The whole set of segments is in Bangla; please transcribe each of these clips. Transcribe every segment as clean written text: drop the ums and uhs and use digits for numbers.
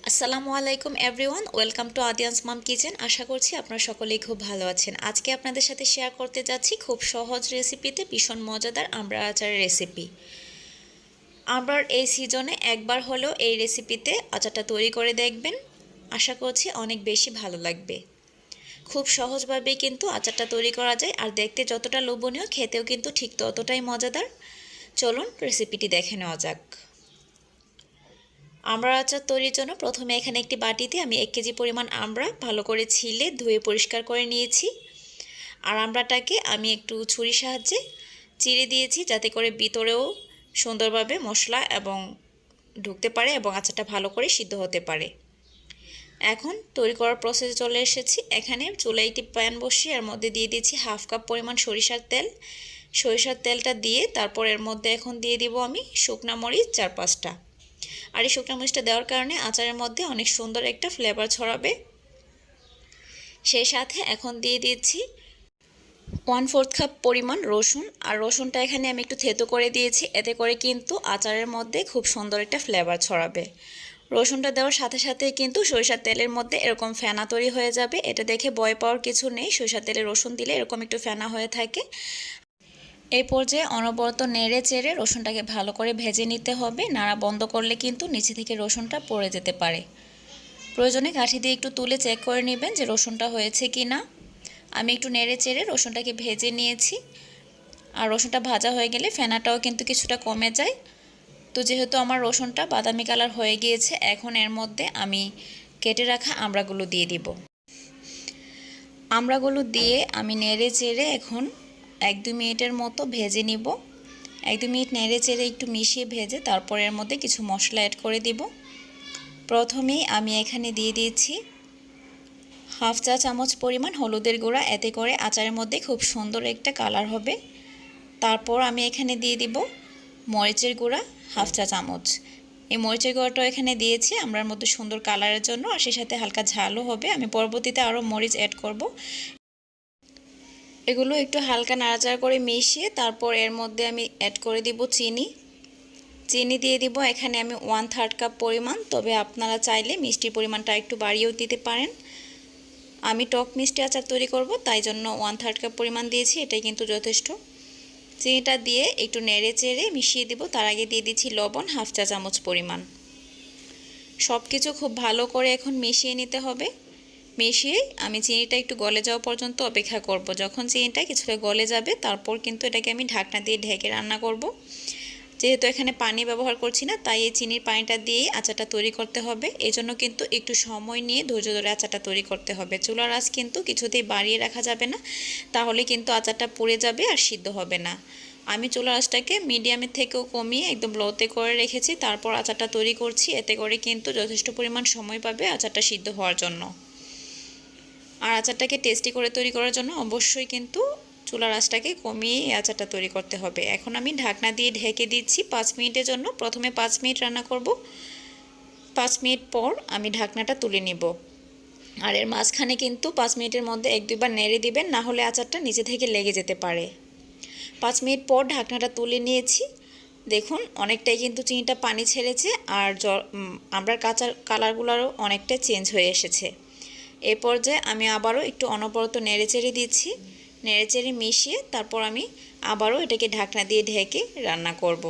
আসসালামু আলাইকুম everyone, welcome to Adiyan's mom kitchen. আশা করছি আপনারা সকলেই খুব ভালো আছেন। আজকে আপনাদের সাথে শেয়ার করতে যাচ্ছি খুব সহজ রেসিপিতে ভীষণ মজাদার আমড়ার আচারের রেসিপি। আমড়ার এই সিজনে একবার হলেও এই রেসিপিতে আচারটা তৈরি করে দেখবেন, আশা করছি অনেক বেশি ভালো লাগবে। খুব সহজভাবেই কিন্তু আচারটা তৈরি করা যায়, আর দেখতে যতটা লোভনীয় খেতেও কিন্তু ঠিক ততটাই মজাদার। চলুন রেসিপিটি দেখে নেওয়া যাক। আমড়ার আচার তৈরির জন্য প্রথমে এখানে একটি বাটিতে আমি 1 কেজি পরিমাণ আমড়া ভালো করে ছিলে ধুয়ে পরিষ্কার করে নিয়েছি। আর আমড়াটাকে আমি একটু ছুরির সাহায্যে চিড়ে দিয়েছি, যাতে করে ভিতরেও সুন্দরভাবে মশলা এবং ঢুকতে পারে এবং আচারটা ভালো করে সিদ্ধ হতে পারে। এখন তৈরি করার প্রসেসে চলে এসেছি। এখানে চুলায় একটি প্যান বসিয়ে এর মধ্যে দিয়ে দিয়েছি 1/2 কাপ পরিমাণ সরিষার তেল। সরিষার তেলটা দিয়ে তারপর এর মধ্যে এখন দিয়ে দিব আমি শুকনা মরিচ 4-5টা। আর এই শুকনো মরিচটা দেওয়ার কারণে আচারের মধ্যে অনেক সুন্দর একটা ফ্লেভার ছড়াবে। সেই সাথে এখন দিয়ে দিচ্ছি 1/4 কাপ পরিমাণ রসুন। আর রসুনটা এখানে আমি একটু থেতো করে দিয়েছি, এতে করে কিন্তু আচারের মধ্যে খুব সুন্দর একটা ফ্লেভার ছড়াবে। রসুনটা দেওয়ার সাথে সাথে কিন্তু সরিষার তেলের মধ্যে এরকম ফেনা তৈরি হয়ে যাবে। এটা দেখে ভয় পাওয়ার কিছু নেই, সরিষার তেলে রসুন দিলে এরকম একটু ফেনা হয়ে থাকে। এই পর্যায়ে অনবরত নেড়ে চেড়ে রসুনটাকে ভালো করে ভেজে নিতে হবে। নাড়া বন্ধ করলে কিন্তু নিচে থেকে রসুনটা পড়ে যেতে পারে। প্রয়োজনে কাঠি দিয়ে একটু তুলে চেক করে নেবেন যে রসুনটা হয়েছে কি না। আমি একটু নেড়ে চেড়ে রসুনটাকে ভেজে নিয়েছি। আর রসুনটা ভাজা হয়ে গেলে ফেনাটাও কিন্তু কিছুটা কমে যায়। তো যেহেতু আমার রসুনটা বাদামি কালার হয়ে গিয়েছে, এখন এর মধ্যে আমি কেটে রাখা আমড়াগুলো দিয়ে দিব। আমড়াগুলো দিয়ে আমি নেড়ে চেড়ে এখন 1-2 মিনিটের মতো ভেজে নিব। 1-2 মিনিট নেড়ে চেড়ে একটু মিশিয়ে ভেজে তারপর এর মধ্যে কিছু মশলা অ্যাড করে দিব। প্রথমেই আমি এখানে দিয়ে দিয়েছি 1/2 চা চামচ পরিমাণ হলুদের গুঁড়া, এতে করে আচারের মধ্যে খুব সুন্দর একটা কালার হবে। তারপর আমি এখানে দিয়ে দিব মরিচের গুঁড়া 1/2 চা চামচ। এই মরিচের গুঁড়াটাও এখানে দিয়েছি আমরার মধ্যে সুন্দর কালারের জন্য, আর সেই সাথে হালকা ঝালও হবে। আমি পরবর্তীতে আরও মরিচ অ্যাড করব। এগুলো একটু হালকা নাড়াচাড়া করে মিশিয়ে তারপর এর মধ্যে আমি অ্যাড করে দিব চিনি দিয়ে দিব এখানে আমি 1/3 কাপ পরিমাণ। তবে আপনারা চাইলে মিষ্টির পরিমাণটা একটু বাড়িয়েও দিতে পারেন। আমি টক মিষ্টি আচার তৈরি করব, তাই জন্য 1/3 কাপ পরিমাণ দিয়েছি, এটাই কিন্তু যথেষ্ট। চিনিটা দিয়ে একটু নেড়ে চেড়ে মিশিয়ে দিব। তার আগে দিয়ে দিচ্ছি লবণ 1/2 চা চামচ পরিমাণ। সব কিছু খুব ভালো করে এখন মিশিয়ে নিতে হবে। মিশিয়ে আমি চিনিটা একটু গলে যাওয়া পর্যন্ত অপেক্ষা করব। যখন চিনিটা কিছুটা গলে যাবে তারপর কিন্তু এটাকে আমি ঢাকনা দিয়ে ঢেকে রান্না করব। যেহেতু এখানে পানি ব্যবহার করছি না, তাই এই চিনির পানিটা দিয়েই আচারটা তৈরি করতে হবে। এই জন্য কিন্তু একটু সময় নিয়ে ধৈর্য ধরে আচারটা তৈরি করতে হবে। চুলার আঁচ কিন্তু কিছুতেই বাড়িয়ে রাখা যাবে না, তাহলে কিন্তু আচারটা পুড়ে যাবে আর সিদ্ধ হবে না। আমি চুলার আঁচটাকে মিডিয়ামের থেকেও কমিয়ে একদম লোতে করে রেখেছি, তারপর আচারটা তৈরি করছি। এতে করে কিন্তু যথেষ্ট পরিমাণ সময় পাবে আচারটা সিদ্ধ হওয়ার জন্য। আর আচারটাকে টেস্টি করে তৈরি করার জন্য অবশ্যই কিন্তু চুলার আঁচটাকে কমিয়ে এই আচারটা তৈরি করতে হবে। এখন আমি ঢাকনা দিয়ে ঢেকে দিচ্ছি 5 মিনিটের জন্য। প্রথমে 5 মিনিট রান্না করব, 5 মিনিট পর আমি ঢাকনাটা তুলে নিব। আর এর মাঝখানে কিন্তু 5 মিনিটের মধ্যে 1-2 বার নেড়ে দিবেন, না হলে আচারটা নিচে থেকে লেগে যেতে পারে। 5 মিনিট পর ঢাকনাটা তুলে নিয়েছি। দেখুন অনেকটাই কিন্তু চিনিটা পানি ছেড়েছে, আর আমড়ার কাঁচা কালারগুলোরও অনেকটা চেঞ্জ হয়ে এসেছে। এই পর্যায়ে আমি আবারও একটু অনবরত নেড়েচেড়ে দিচ্ছি। নেড়েচেড়ে মিশিয়ে তারপর আমি আবারও এটাকে ঢাকনা দিয়ে ঢেকে রান্না করব।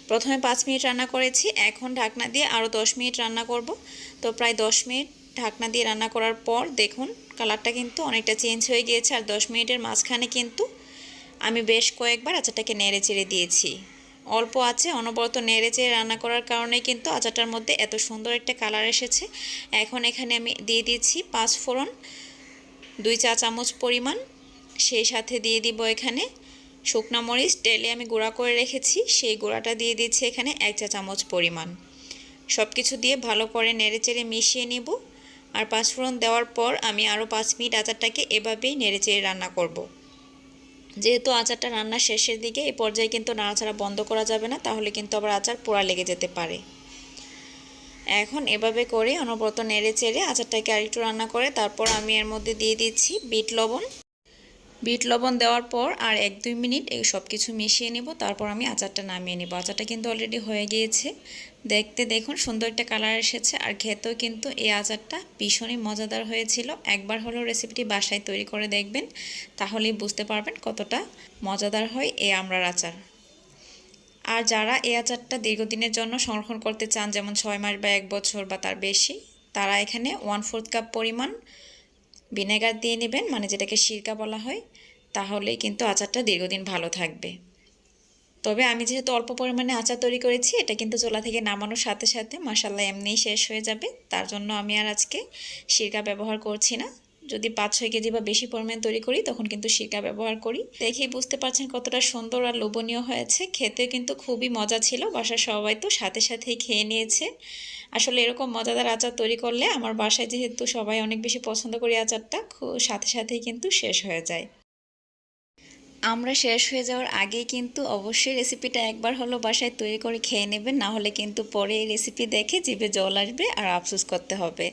প্রথমে 5 মিনিট রান্না করেছি, এখন ঢাকনা দিয়ে আরও 10 মিনিট রান্না করব। তো প্রায় 10 মিনিট ঢাকনা দিয়ে রান্না করার পর দেখুন কালারটা কিন্তু অনেকটা চেঞ্জ হয়ে গিয়েছে। আর 10 মিনিটের মাঝখানে কিন্তু আমি বেশ কয়েকবার আচারটাকে নেড়েচেড়ে দিয়েছি। অল্প আছে অনবরত নেড়েচেড়ে রান্না করার কারণে কিন্তু আচারটার মধ্যে এত সুন্দর একটা কালার এসেছে। এখন এখানে আমি দিয়ে দিচ্ছি 5 ফোড়ন 2 চা চামচ পরিমাণ। সেই সাথে দিয়ে দিব এখানে শুকনা মরিচ তেলে আমি গুঁড়া করে রেখেছি, সেই গুঁড়াটা দিয়ে দিচ্ছি এখানে 1 চা চামচ পরিমাণ। সব কিছু দিয়ে ভালো করে নেড়েচেড়ে মিশিয়ে নিব। আর 5 ফোড়ন দেওয়ার পর আমি আরও 5 মিনিট আচারটাকে এভাবেই নেড়েচেড়ে রান্না করব। যেহেতু আচারটা রান্নার শেষের দিকে, এই পর্যায়ে কিন্তু নাড়াচাড়া বন্ধ করা যাবে না, তাহলে কিন্তু আবার আচার পোড়া লেগে যেতে পারে। এখন এভাবে করে অনবরত নেড়ে চেড়ে আচারটাকে আরেকটু রান্না করে তারপর আমি এর মধ্যে দিয়ে দিচ্ছি বিট লবণ। বিট লবণ দেওয়ার পর আর 1-2 মিনিট এই সব কিছু মিশিয়ে নেব, তারপর আমি আচারটা নামিয়ে নেব। আচারটা কিন্তু অলরেডি হয়ে গিয়েছে, দেখতে দেখুন সুন্দর একটা কালার এসেছে, আর খেতেও কিন্তু এই আচারটা ভীষণই মজাদার হয়েছিল। একবার হলেও রেসিপিটি বাসায় তৈরি করে দেখবেন, তাহলেই বুঝতে পারবেন কতটা মজাদার হয় এই আমড়ার আচার। আর যারা এই আচারটা দীর্ঘদিনের জন্য সংরক্ষণ করতে চান, যেমন 6 মাস বা 1 বছর বা তার বেশি, তারা এখানে 1/4 কাপ পরিমাণ ভিনেগার দিয়ে নেবেন, মানে যেটাকে সিরকা বলা হয়, তাহলেই কিন্তু আচারটা দীর্ঘদিন ভালো থাকবে। তবে আমি যেহেতু অল্প পরিমাণে আচার তৈরি করেছি, এটা কিন্তু চুলা থেকে নামানোর সাথে সাথে মাশাআল্লাহ এমনিই শেষ হয়ে যাবে, তার জন্য আমি আর আজকে সিরকা ব্যবহার করছি না। যদি 5-6 কেজি বা বেশি পরিমাণ তৈরি করি তখন কিন্তু সিরকা ব্যবহার করি। দেখেই বুঝতে পারছেন কতটা সুন্দর আর লোভনীয় হয়েছে, খেতে কিন্তু খুবই মজা ছিল। বাসার সবাই তো সাথে সাথেই খেয়ে নিয়েছে। আসলে এরকম মজাদার আচার তৈরি করলে আমার বাসায় যেহেতু সবাই অনেক বেশি পছন্দ করি আচারটা, সাথে সাথেই কিন্তু শেষ হয়ে যায়। আমরা শেষ হয়ে যাওয়ার আগেই কিন্তু অবশ্যই রেসিপিটা একবার হলো বাসায় তৈরি করে খেয়ে নেবেন, না হলে কিন্তু পরে এই রেসিপি দেখে জিভে জল আসবে আর আফসোস করতে হবে।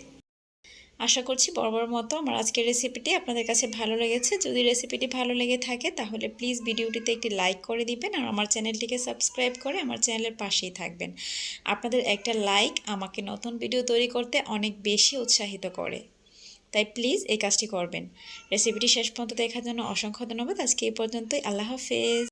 আশা করছি বরাবর মতো আমার আজকের রেসিপিটি আপনাদের কাছে ভালো লেগেছে। যদি রেসিপিটি ভালো লেগে থাকে তাহলে প্লিজ ভিডিওটিতে একটি লাইক করে দিবেন, আর আমার চ্যানেলটিকে সাবস্ক্রাইব করে আমার চ্যানেলের পাশেই থাকবেন। আপনাদের একটা লাইক আমাকে নতুন ভিডিও তৈরি করতে অনেক বেশি উৎসাহিত করে, তাই প্লিজ এই কাজটি করবেন। রেসিপিটি শেষ পর্যন্ত দেখার জন্য অসংখ্য ধন্যবাদ। আজকে এই পর্যন্তই। আল্লাহ হাফেজ।